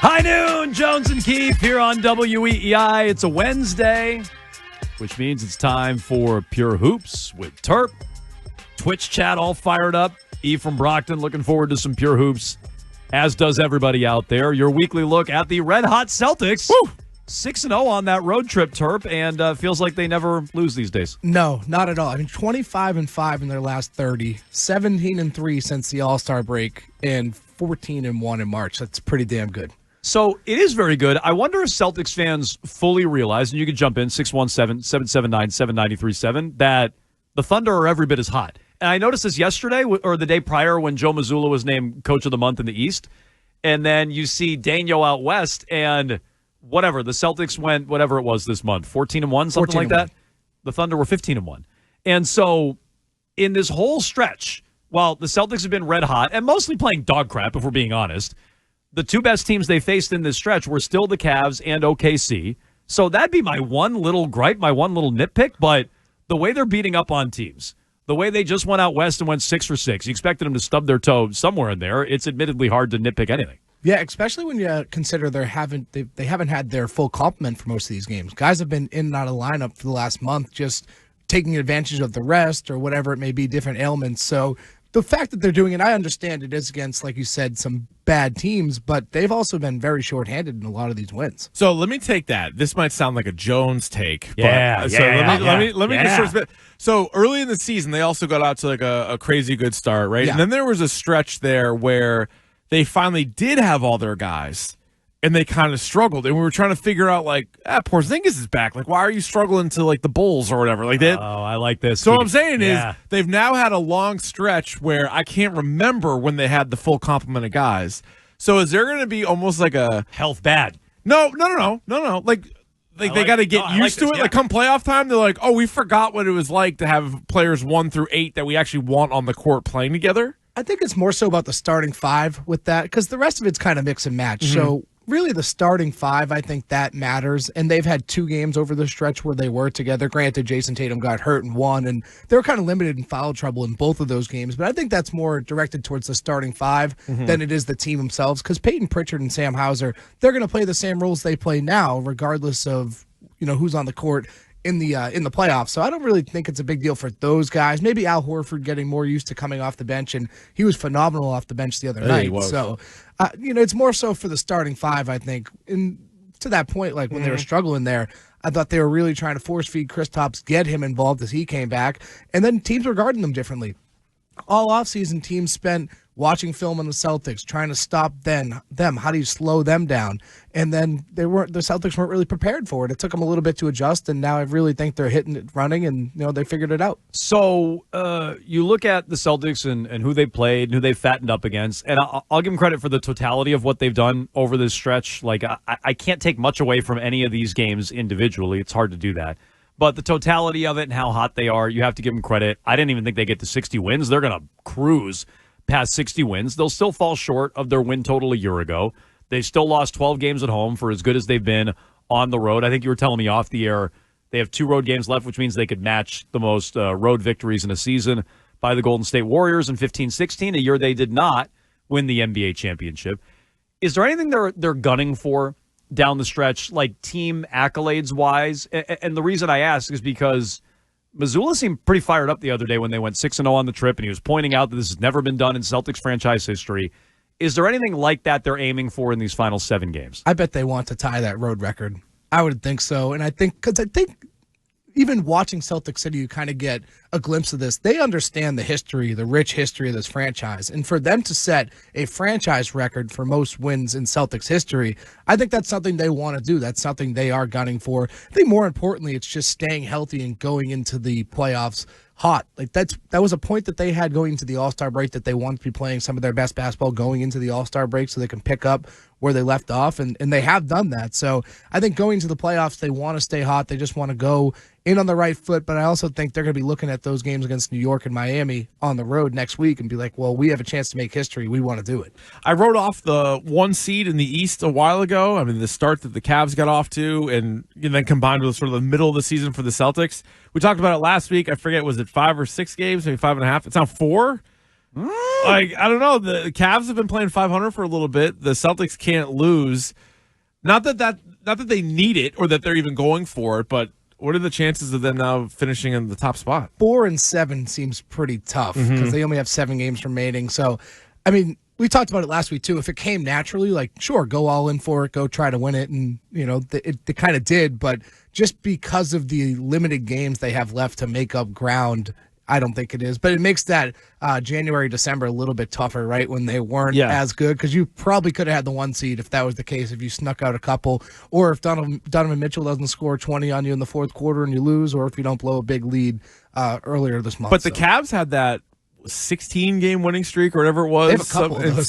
High noon, Jones and Keefe here on WEEI. It's a Wednesday, which means it's time for Pure Hoops with Turp. Twitch chat all fired up. E from Brockton looking forward to some Pure Hoops, as does everybody out there. Your weekly look at the red-hot Celtics. Woo! 6-0 on that road trip, Turp, and feels like they never lose these days. No, not at all. I mean, 25-5 in their last 30, 17-3 since the All-Star break, and 14-1 in March. That's pretty damn good. So it is very good. I wonder if Celtics fans fully realize, and you can jump in, 617-779-7937, that the Thunder are every bit as hot. And I noticed this yesterday, or the day prior, when Joe Mazzulla was named Coach of the Month in the East. And then you see Daniel out west, and whatever, the Celtics went, whatever it was this month, 14-1, something like that. The Thunder were 15-1. And so in this whole stretch, while the Celtics have been red hot, and mostly playing dog crap, if we're being honest, the two best teams they faced in this stretch were still the Cavs and OKC. So that'd be my one little gripe, my one little nitpick. But the way they're beating up on teams, the way they just went out west and went 6 for 6, you expected them to stub their toe somewhere in there. It's admittedly hard to nitpick anything. Yeah, especially when you consider they haven't had their full complement for most of these games. Guys have been in and out of the lineup for the last month, just taking advantage of the rest or whatever it may be, different ailments. So the fact that they're doing it, I understand it is against, like you said, some bad teams, but they've also been very shorthanded in a lot of these wins. So let me take that. This might sound like a Jones take. Yeah. But, let me just sort of. So early in the season, they also got out to like a crazy good start, right? Yeah. And then there was a stretch there where they finally did have all their guys, and they kind of struggled. And we were trying to figure out, like, Porzingis is back. Like, why are you struggling to, like, the Bulls or whatever? Like that. Oh, I like this. So what I'm saying is they've now had a long stretch where I can't remember when they had the full complement of guys. So is there going to be almost like a health bad? No. Like they got to get used to it. Yeah. Like come playoff time, they're like, oh, we forgot what it was like to have players 1 through 8 that we actually want on the court playing together. I think it's more so about the starting five with that, because the rest of it's kind of mix and match. Mm-hmm. So really the starting five, I think that matters. And they've had 2 games over the stretch where they were together. Granted, Jayson Tatum got hurt in one, and they were kind of limited in foul trouble in both of those games. But I think that's more directed towards the starting five than it is the team themselves, because Peyton Pritchard and Sam Hauser, they're going to play the same roles they play now, regardless of who's on the court in the playoffs. So I don't really think it's a big deal for those guys. Maybe Al Horford getting more used to coming off the bench, and he was phenomenal off the bench the other night. So, it's more so for the starting five, I think. And to that point, like when they were struggling there, I thought they were really trying to force feed Kristaps, get him involved as he came back, and then teams were guarding them differently. All offseason, teams spent watching film on the Celtics, trying to stop them. How do you slow them down? And then the Celtics weren't really prepared for it. It took them a little bit to adjust, and now I really think they're hitting it running, and they figured it out. So you look at the Celtics and who they played and who they fattened up against, and I'll give them credit for the totality of what they've done over this stretch. Like I can't take much away from any of these games individually. It's hard to do that. But the totality of it and how hot they are, you have to give them credit. I didn't even think they get to 60 wins. They're going to cruise past 60 wins. They'll still fall short of their win total a year ago. They still lost 12 games at home for as good as they've been on the road. I think you were telling me off the air they have 2 road games left, which means they could match the most road victories in a season by the Golden State Warriors in 15-16, a year they did not win the NBA championship. Is there anything they're gunning for down the stretch, like team accolades-wise? And the reason I ask is because Mazzulla seemed pretty fired up the other day when they went 6-0 on the trip, and he was pointing out that this has never been done in Celtics franchise history. Is there anything like that they're aiming for in these final 7 games? I bet they want to tie that road record. I would think so. And I think even watching Celtics City, you kind of get a glimpse of this. They understand the history, the rich history of this franchise. And for them to set a franchise record for most wins in Celtics history, I think that's something they want to do. That's something they are gunning for. I think more importantly, it's just staying healthy and going into the playoffs hot. Like that was a point that they had going into the All-Star break, that they wanted to be playing some of their best basketball going into the All-Star break so they can pick up where they left off, and they have done that. So I think going to the playoffs, they want to stay hot. They just want to go in on the right foot, but I also think they're going to be looking at those games against New York and Miami on the road next week and be like, well, we have a chance to make history. We want to do it. I wrote off the 1 seed in the East a while ago. I mean, the start that the Cavs got off to, and then combined with sort of the middle of the season for the Celtics. We talked about it last week. I forget, was it 5 or 6 games? Maybe 5.5. It's now 4. Like, I don't know. The Cavs have been playing 500 for a little bit. The Celtics can't lose. Not that they need it or that they're even going for it, but what are the chances of them now finishing in the top spot? 4-7 seems pretty tough because they only have 7 games remaining. So, I mean, we talked about it last week too. If it came naturally, like, sure, go all in for it, go try to win it, and it kind of did. But just because of the limited games they have left to make up ground, I don't think it is. But it makes that January, December a little bit tougher, right, when they weren't as good, because you probably could have had the 1 seed if that was the case, if you snuck out a couple, or if Donovan Mitchell doesn't score 20 on you in the fourth quarter and you lose, or if you don't blow a big lead earlier this month. But the Cavs had that 16-game winning streak or whatever it was. They have a couple of those.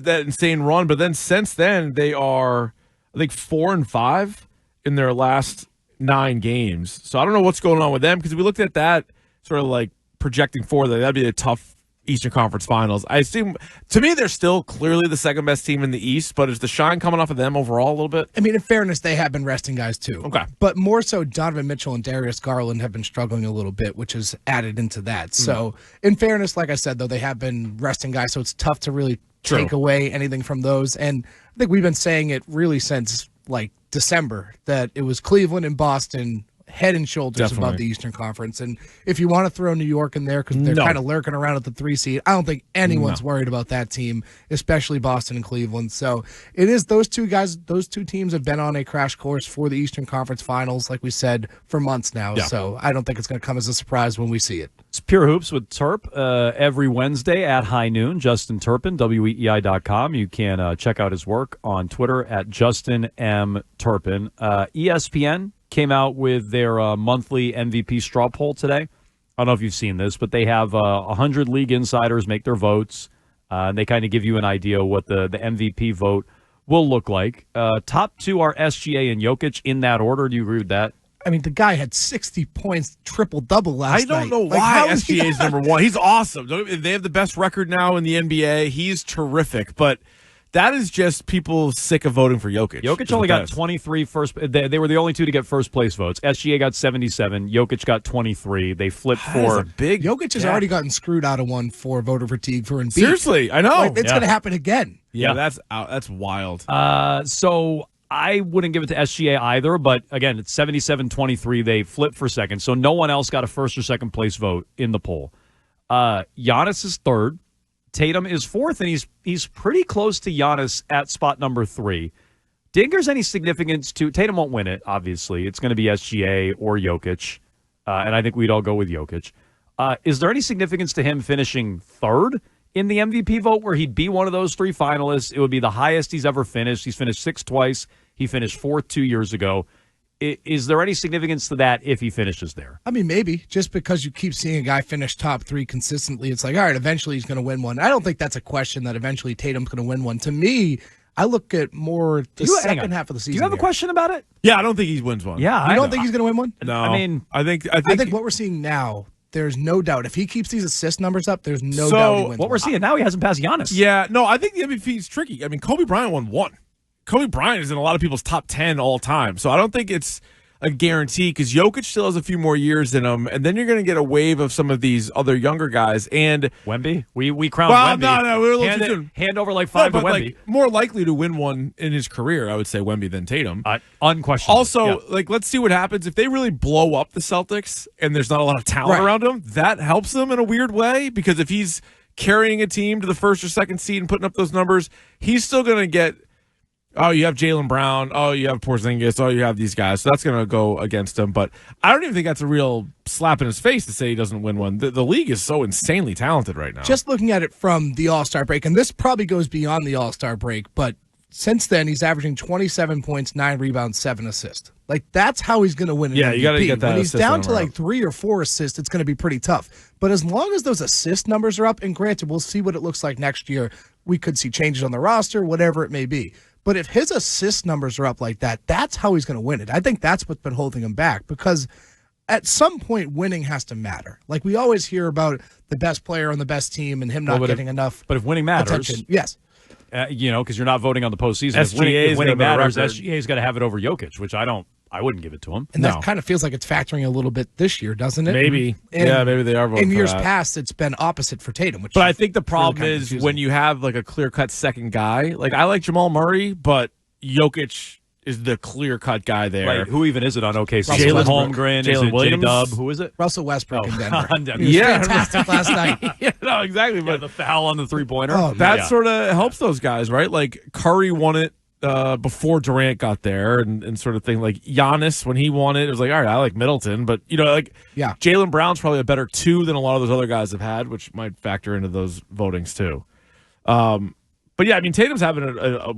That insane run. But then since then, they are, I think, 4-5 in their last 9 games. So I don't know what's going on with them, because we looked at that sort of like projecting forward, that'd be a tough Eastern Conference Finals. I assume, to me, they're still clearly the second best team in the East, but is the shine coming off of them overall a little bit? I mean, in fairness, they have been resting guys too. Okay. But more so, Donovan Mitchell and Darius Garland have been struggling a little bit, which is added into that. So, in fairness, like I said, though, they have been resting guys, so it's tough to really take away anything from those. And I think we've been saying it really since, like, December, that it was Cleveland and Boston head and shoulders above the Eastern Conference. And if you want to throw New York in there because they're kind of lurking around at the 3 seed, I don't think anyone's worried about that team, especially Boston and Cleveland. So it is those two guys, those two teams have been on a crash course for the Eastern Conference Finals, like we said, for months now. Yeah. So I don't think it's going to come as a surprise when we see it. It's Pure Hoops with Turp every Wednesday at high noon. Justin Turpin, weei.com. You can check out his work on Twitter at Justin M. Turpin. ESPN came out with their monthly MVP straw poll today. I don't know if you've seen this, but they have 100 league insiders make their votes. And they kind of give you an idea what the MVP vote will look like. Top 2 are SGA and Jokic in that order. Do you agree with that? I mean, the guy had 60 points, triple-double last night. I don't know why SGA is number 1. He's awesome. They have the best record now in the NBA. He's terrific, but that is just people sick of voting for Jokic. Jokic only got 23 first. They were the only 2 to get first place votes. SGA got 77. Jokic got 23. They flipped for big. Jokic has already gotten screwed out of one for voter fatigue for Embiid. Seriously, I know. Like, it's going to happen again. Yeah, that's wild. So I wouldn't give it to SGA either, but again, it's 77-23. They flipped for second, so no one else got a first or second place vote in the poll. Giannis is third. Tatum is fourth, and he's pretty close to Giannis at spot number 3. Do you think there's any significance to Tatum? Won't win it, obviously. It's going to be SGA or Jokic, and I think we'd all go with Jokic. Is there any significance to him finishing third in the MVP vote, where he'd be one of those 3 finalists? It would be the highest he's ever finished. He's finished 6th twice. He finished 4th 2 years ago. Is there any significance to that if he finishes there? I mean, maybe. Just because you keep seeing a guy finish top 3 consistently, it's like, all right, eventually he's going to win one. I don't think that's a question that eventually Tatum's going to win one. To me, I look at more the second half of the season. Do you have a question about it? Yeah, I don't think he wins one. Yeah, you don't think he's going to win one? No. I mean, I think what we're seeing now, there's no doubt. If he keeps these assist numbers up, there's no doubt he wins what we're seeing now, he hasn't passed Giannis. Yeah, no, I think the MVP is tricky. I mean, Kobe Bryant won 1. Kobe Bryant is in a lot of people's top 10 all time, so I don't think it's a guarantee, because Jokic still has a few more years in him, and then you're going to get a wave of some of these other younger guys. And Wemby, we crowned Wemby. No, we're a little too soon. Hand over like 5 to Wemby. Like, more likely to win one in his career, I would say Wemby than Tatum. Unquestionably. Also, let's see what happens if they really blow up the Celtics and there's not a lot of talent around them. That helps them in a weird way, because if he's carrying a team to the first or second seed and putting up those numbers, he's still going to get. Oh, you have Jaylen Brown. Oh, you have Porzingis. Oh, you have these guys. So that's going to go against him. But I don't even think that's a real slap in his face to say he doesn't win one. The league is so insanely talented right now. Just looking at it from the All-Star break, and this probably goes beyond the All-Star break, but since then he's averaging 27 points, 9 rebounds, 7 assists. Like, that's how he's going to win an MVP. You got to get that. When he's down to like 3 or 4 assists, it's going to be pretty tough. But as long as those assist numbers are up, and granted, we'll see what it looks like next year. We could see changes on the roster, whatever it may be. But if his assist numbers are up like that, that's how he's going to win it. I think that's what's been holding him back, because at some point winning has to matter. Like, we always hear about the best player on the best team and him not getting enough. But if winning matters, attention, yes. Because you're not voting on the postseason. SGA if winning matters, SGA's got to have it over Jokic, which I don't I wouldn't give it to him. And that kind of feels like it's factoring a little bit this year, doesn't it? Maybe. And maybe they are voting in for years that. past, it's been opposite for Tatum. But I think the problem is when you have like a clear-cut second guy. Like I like Jamal Murray, but Jokic is the clear-cut guy there. Right. Who even is it on OKC? Jalen Holmgren, Jalen Williams, J-Dub. Who is it? Russell Westbrook in Denver. He was fantastic last night. Yeah, no, exactly. But the foul on the three-pointer. That sort of helps those guys, right? Like Curry won it before Durant got there and sort of thing. Like Giannis, when he won it was like, all right, I like Middleton. But, Jaylen Brown's probably a better 2 than a lot of those other guys have had, which might factor into those votings too. But, yeah, I mean, Tatum's having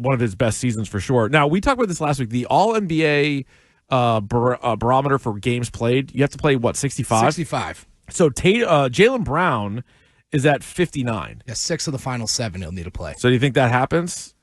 one of his best seasons for sure. Now, we talked about this last week. The All-NBA barometer for games played, you have to play, what, 65? 65. So Jaylen Brown is at 59. Yeah, 6 of the final 7 he'll need to play. So do you think that happens?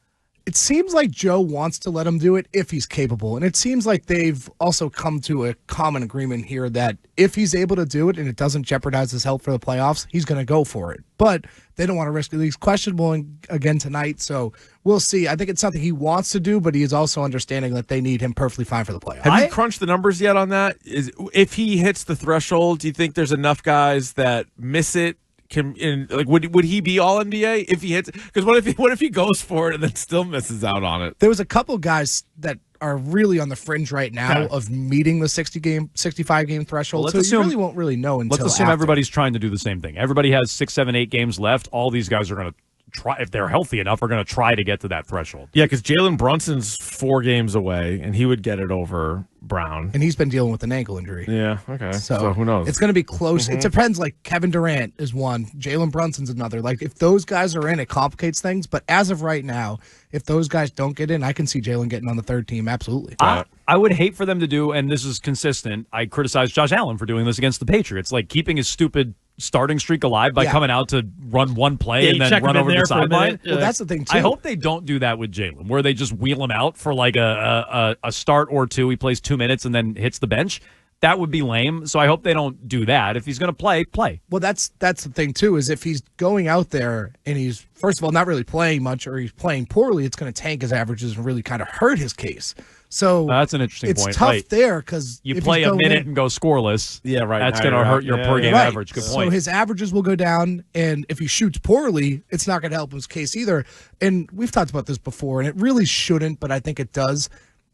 It seems like Joe wants to let him do it if he's capable. And it seems like they've also come to a common agreement here that if he's able to do it and it doesn't jeopardize his health for the playoffs, he's going to go for it. But they don't want to risk it. He's questionable again tonight, so we'll see. I think it's something he wants to do, but he is also understanding that they need him perfully fine for the playoffs. Have you crunched the numbers yet on that? If he hits the threshold, do you think there's enough guys that miss it? Would he be all NBA if he hits? Because what if he goes for it and then still misses out on it? There was a couple guys that are really on the fringe right now of meeting the 65 game threshold. So you really won't really know until. Let's assume everybody's trying to do the same thing. Everybody has 6, 7, 8 games left. All these guys are going to try, if they're healthy enough, are going to try to get to that threshold. Yeah, because Jalen Brunson's 4 games away, and he would get it over Brown. And he's been dealing with an ankle injury. Yeah, okay. So who knows? It's going to be close. It depends. Like Kevin Durant is one. Jalen Brunson's another. Like if those guys are in, it complicates things. But as of right now, if those guys don't get in, I can see Jalen getting on the third team. Absolutely. I would hate for them to do, and this is consistent, I criticize Josh Allen for doing this against the Patriots, like keeping his stupid starting streak alive by coming out to run one play and then run over the sideline. Well, that's the thing, too. I hope they don't do that with Jalen, where they just wheel him out for like a start or 2. He plays 2 minutes and then hits the bench. That would be lame. So I hope they don't do that. If he's going to play. Well, that's the thing, too, is if he's going out there and he's, first of all, not really playing much or he's playing poorly, it's going to tank his averages and really kind of hurt his case. So that's an interesting point. It's tough there because you play a minute and go scoreless. Yeah, right. That's going to hurt your per game average. Good point. So his averages will go down, and if he shoots poorly, it's not going to help his case either. And we've talked about this before, and it really shouldn't, but I think it does.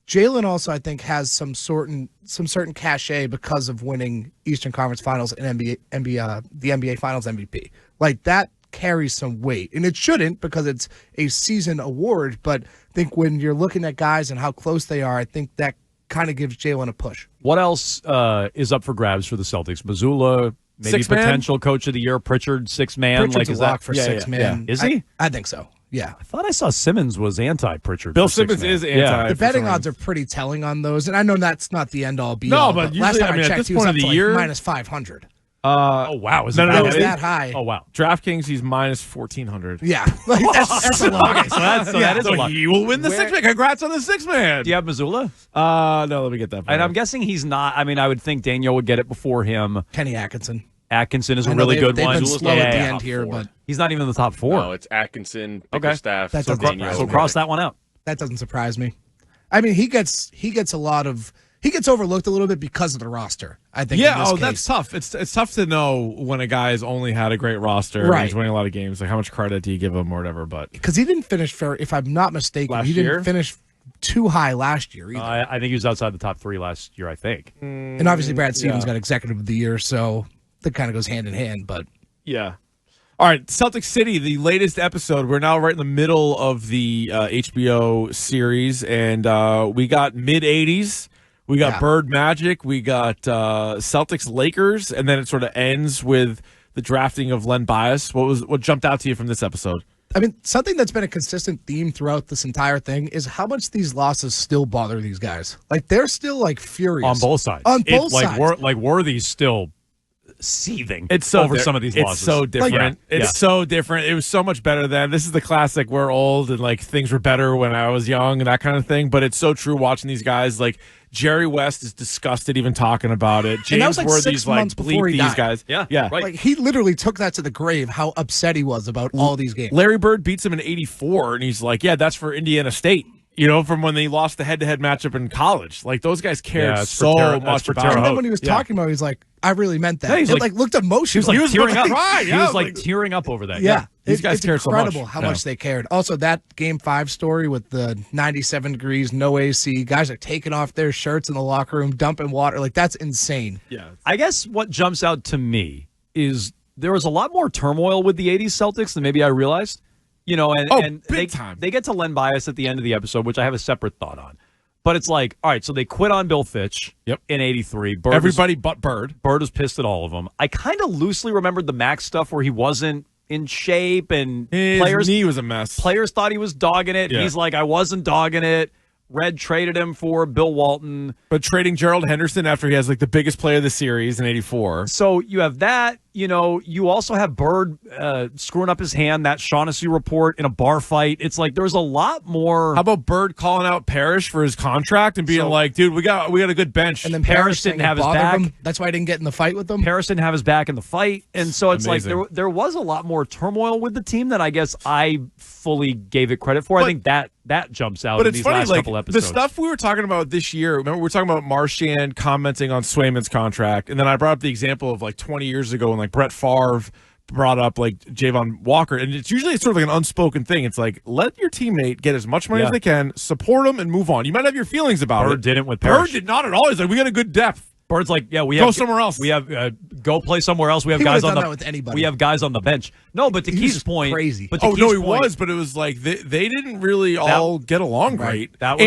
Jalen also, I think, has some certain cachet because of winning Eastern Conference Finals and the NBA Finals MVP. Like that carries some weight, and it shouldn't because it's a season award. But I think when you're looking at guys and how close they are, I think that kind of gives Jalen a push. What else is up for grabs for the Celtics? Mazzulla, maybe potential coach of the year. Pritchard, 6-man. Pritchard's like, is a lock that for 6-man? Yeah. Is he? I think so. Yeah. I thought I saw Simmons was anti-Pritchard. Bill Simmons is anti. Yeah. The betting odds are pretty telling on those, and I know that's not the end-all be-all. But last time I checked, at this he was point up of the to year, minus 500. Oh wow! It was that high? Oh wow! DraftKings, he's minus 1,400. Yeah, like, that's a lot. That is a lot. He will win the 6-man. Congrats on the 6-man. Do you have Mazzulla? No, let me get that. And I'm guessing he's not. I mean, I would think Daniel would get it before him. Kenny Atkinson. Atkinson is a really good they've one. Been slow at the end here, but he's not even in the top 4. No, it's Atkinson, Bickerstaff, Daniel. So cross that one out. That doesn't surprise me. I mean, he gets a lot of. He gets overlooked a little bit because of the roster, I think. Yeah, in this case. That's tough. It's tough to know when a guy has only had a great roster and he's winning a lot of games. Like, how much credit do you give him or whatever? But because he didn't finish fair, if I'm not mistaken, he didn't finish too high last year either. I think he was outside the top 3 last year, I think. And obviously Brad Stevens got Executive of the Year, so that kind of goes hand in hand. But yeah. All right, Celtics City, the latest episode. We're now right in the middle of the HBO series, and we got mid-'80s. We got Bird Magic. We got Celtics Lakers, and then it sort of ends with the drafting of Len Bias. What jumped out to you from this episode? I mean, something that's been a consistent theme throughout this entire thing is how much these losses still bother these guys. Like they're still like furious on both sides. Like Worthy's still seething over some of these losses. It's so different. It's so different. It was so much better then. This is the classic, we're old and like things were better when I was young and that kind of thing. But it's so true watching these guys. Like Jerry West is disgusted even talking about it. James Worthy's like bleep these guys. Yeah. Right. Like he literally took that to the grave, how upset he was about all these games. Larry Bird beats him in '84 and he's like, yeah, that's for Indiana State. from when they lost the head-to-head matchup in college. Like, those guys cared so much about it. And then when he was talking about it, he's like, I really meant that. Yeah, it looked emotional. He was tearing up. Right, he was like tearing up over that. Yeah. These guys cared so much. It's incredible how much they cared. Also, that Game 5 story with the 97 degrees, no AC, guys are taking off their shirts in the locker room, dumping water. Like, that's insane. Yeah. I guess what jumps out to me is there was a lot more turmoil with the 80s Celtics than maybe I realized. And big time. They get to lend bias at the end of the episode, which I have a separate thought on. But it's like, all right, so they quit on Bill Fitch in 83. Everybody but Bird. Bird was pissed at all of them. I kind of loosely remembered the Max stuff where he wasn't in shape and his knee was a mess. Players thought he was dogging it. Yeah. He's like, I wasn't dogging it. Red traded him for Bill Walton. But trading Gerald Henderson after he has like the biggest play of the series in 84. So you have that. You also have Bird screwing up his hand, that Shaughnessy report in a bar fight. It's like there's a lot more. How about Bird calling out Parrish for his contract and being like, dude, we got a good bench. And then Parrish didn't have his back. That's why I didn't get in the fight with them. Parrish didn't have his back in the fight. And so it's amazing. like there was a lot more turmoil with the team than I guess I fully gave it credit for. I think that jumps out in these last couple episodes. The stuff we were talking about this year, remember we were talking about Marchand commenting on Swayman's contract, and then I brought up the example of like 20 years ago when like Brett Favre brought up like Javon Walker, and it's usually sort of like an unspoken thing. It's like, let your teammate get as much money as they can, support them, and move on. You might have your feelings about it. Bird didn't with Parrish. Bird did not at all. He's like, we got a good depth. Bird's like, we go somewhere else. We have go play somewhere else. We have he guys on that with anybody. We have guys on the bench. No, but to Keefe's point, crazy. But to Keefe's point, but it was like they didn't really all get along right. That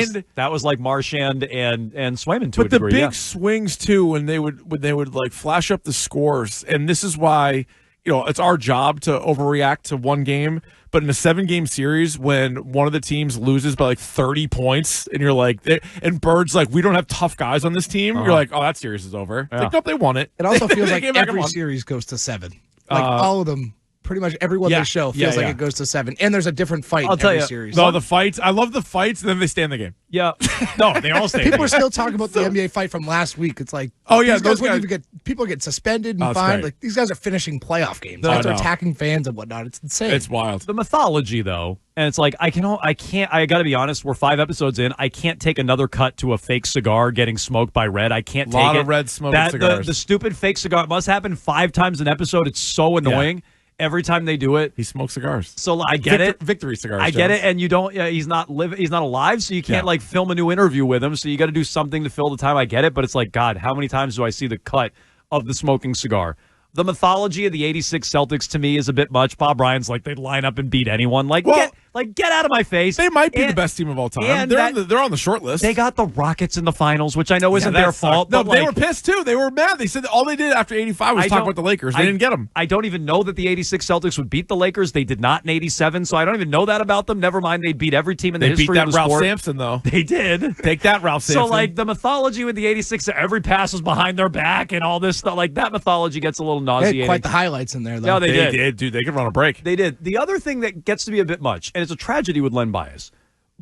was like Marchand and Swayman to a degree. But the big swings too, when they would like flash up the scores, and this is why it's our job to overreact to one game. But in a 7-game series, when one of the teams loses by like 30 points, and you're like, and Bird's like, we don't have tough guys on this team. You're like, oh, that series is over. It's like, nope, they won it. It also feels like every series goes to 7. Like all of them. Pretty much everyone they show feels like it goes to 7, and there's a different fight in every series. No, the fights. I love the fights, and then they stay in the game. Yeah, no, they all stay. People are still talking about the NBA fight from last week. It's like, those guys people get suspended and fined. Like these guys are finishing playoff games. They're attacking fans and whatnot. It's insane. It's wild. The mythology, though, and it's like I got to be honest. We're 5 episodes in. I can't take another cut to a fake cigar getting smoked by Red. I can't take it. A lot of Red smoking cigars. The stupid fake cigar must happen 5 times an episode. It's so annoying. Yeah. Every time they do it, he smokes cigars. So I get it, victory cigars. I get it, and you don't. He's not alive, so you can't like film a new interview with him. So you got to do something to fill the time. I get it, but it's like, God, how many times do I see the cut of the smoking cigar? The mythology of the '86 Celtics to me is a bit much. Bob Ryan's like they'd line up and beat anyone. Get out of my face. They might be the best team of all time. They're on the short list. They got the Rockets in the finals, which I know isn't their fault. No, they were pissed too. They were mad. They said all they did after 85 was talk about the Lakers. They didn't get them. I don't even know that the '86 Celtics would beat the Lakers. They did not in '87, so I don't even know that about them. Never mind, they beat every team in the history of the sport. They beat that Ralph Sampson, though. They did. Take that, Ralph Sampson. So, like, the mythology with the '86, every pass was behind their back and all this stuff. Like, that mythology gets a little nauseating. They had quite the highlights in there, though. Yeah, they did. Dude, they could run a break. They did. The other thing that gets to be a bit much, and it's a tragedy with Len Bias,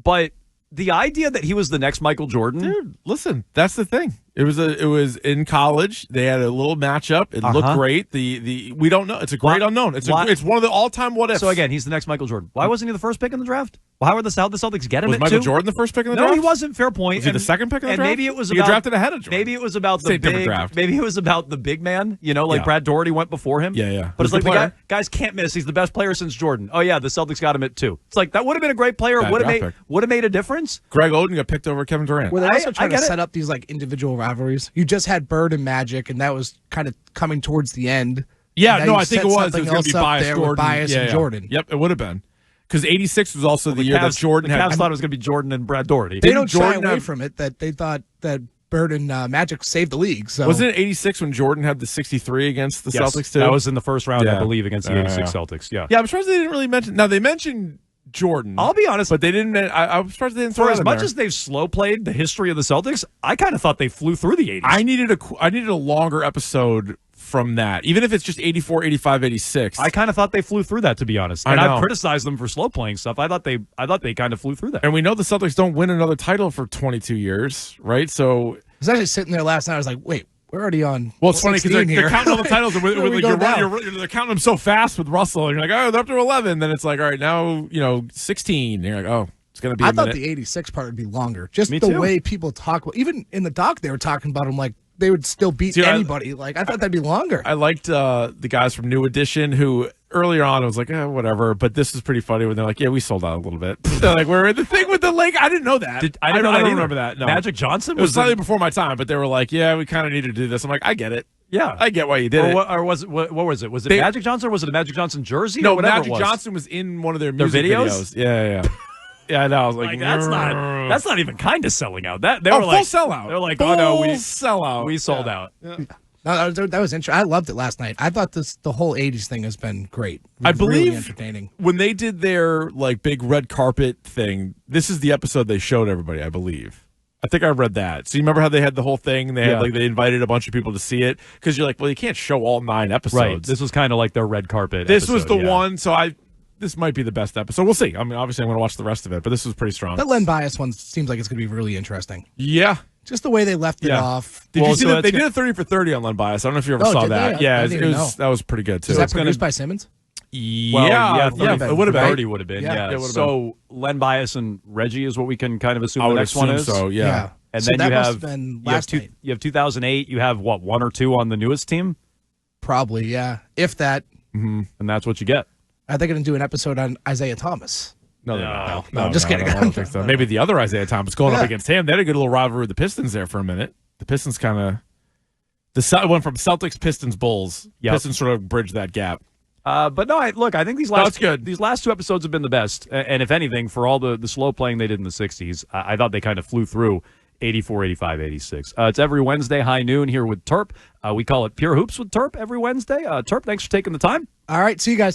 but the idea that he was the next Michael Jordan. Dude, listen, that's the thing. It was in college. They had a little matchup. It looked great. We don't know. It's a great unknown. It's one of the all-time what ifs. So again, he's the next Michael Jordan. Why wasn't he the first pick in the draft? How were the Celtics get him? Was Michael Jordan the first pick in the draft? No, he wasn't. Fair point. Was he the second pick in the draft? Maybe it was he drafted ahead of Jordan. Maybe it was about the big draft. Maybe it was about the big man. Brad Doherty went before him. Yeah. But it's like the guys can't miss. He's the best player since Jordan. Oh yeah, the Celtics got him at 2. It's like that would have been a great player. Would have made a difference. Greg Oden got picked over Kevin Durant. Were they also trying to set up these like individual rivalries? You just had Bird and Magic, and that was kind of coming towards the end. Yeah, no, I think it was. It was going to be Bias and Jordan. Yep, it would have been. Because 86 was also the year that Jordan had. The Cavs thought it was going to be Jordan and Brad Doherty. They don't shy away from it. That they thought that Bird and Magic saved the league. So wasn't it 86 when Jordan had the 63 against the Celtics too? That was in the first round, I believe, against the 86 Celtics. Yeah. Yeah, I'm surprised they didn't really mention. Now they mentioned Jordan. I'll be honest, but they didn't. I'm surprised they didn't. For as much as they've slow played the history of the Celtics, I kind of thought they flew through the 80s. I needed a longer episode from that, even if it's just 84, 85, 86. I kind of thought they flew through that, to be honest. And I've criticized them for slow playing stuff. I thought they kind of flew through that. And we know the Celtics don't win another title for 22 years, right? So I was actually sitting there last night. I was like, wait, we're already on. Well, it's funny because they're counting all the titles. And they're counting them so fast with Russell. And you're like, oh, they're up to 11. Then it's like, all right, now 16. And you're like, oh. going to be I a thought minute. the 86 part would be longer. Just Me the too. way people talk. Even in the doc, they were talking about him like they would still beat See, anybody. I thought that'd be longer. I liked the guys from New Edition who earlier on I was like, whatever. But this is pretty funny when they're like, yeah, we sold out a little bit. They're like, we're in the thing with the lake. I didn't know that. I don't remember that. No. Magic Johnson It was slightly before my time, but they were like, yeah, we kind of need to do this. I'm like, I get it. Yeah, I get why you did it. Or was it? What was it? Was it Magic Johnson? Or was it a Magic Johnson jersey? No, or whatever Magic it was? Johnson was in one of their music videos? Yeah. Yeah, I know. I was like, that's not even kind of selling out. They were were like full sellout. They're like, full oh no, sellout. we sold out. Yeah. No, that was interesting. I loved it last night. I thought the whole 80s thing has been great. I believe really entertaining. When they did their big red carpet thing, this is the episode they showed everybody, I believe. I think I read that. So you remember how they had the whole thing? They had they invited a bunch of people to see it because you're like, well, you can't show all 9 episodes. Right. This was kind of like their red carpet. This episode, was the one. So this might be the best episode. We'll see. I mean, obviously, I'm going to watch the rest of it, but this was pretty strong. That Len Bias one seems like it's going to be really interesting. Yeah. Just the way they left it off. Did you see that? They did a 30 for 30 on Len Bias. I don't know if you ever saw that. They? Yeah, I didn't even know. that was pretty good, too. Is that produced by Simmons? Yeah, it would have been. 30 would have been. Yeah. Yeah. So Len Bias and Reggie is what we can kind of assume I the would next one assume is. so, yeah. And So then that you must have have been last night. you have 2008. You have what, 1 or 2 on the newest team, Probably, yeah. If that. and that's what you get. Are they going to do an episode on Isaiah Thomas? No, just kidding. I don't think so. Maybe the other Isaiah Thomas going up Yeah. against him. They had a good little rivalry with the Pistons there for a minute. The Pistons kind of went from Celtics, Pistons, Bulls. Yep. Pistons sort of bridged that gap. But no, I think these it's good. These last 2 episodes have been the best. And if anything, for all the slow playing they did in the 60s, I thought they kind of flew through 84, 85, 86. It's every Wednesday, high noon here with Turp. We call it Pure Hoops with Turp every Wednesday. Turp, thanks for taking the time. All right, see you guys.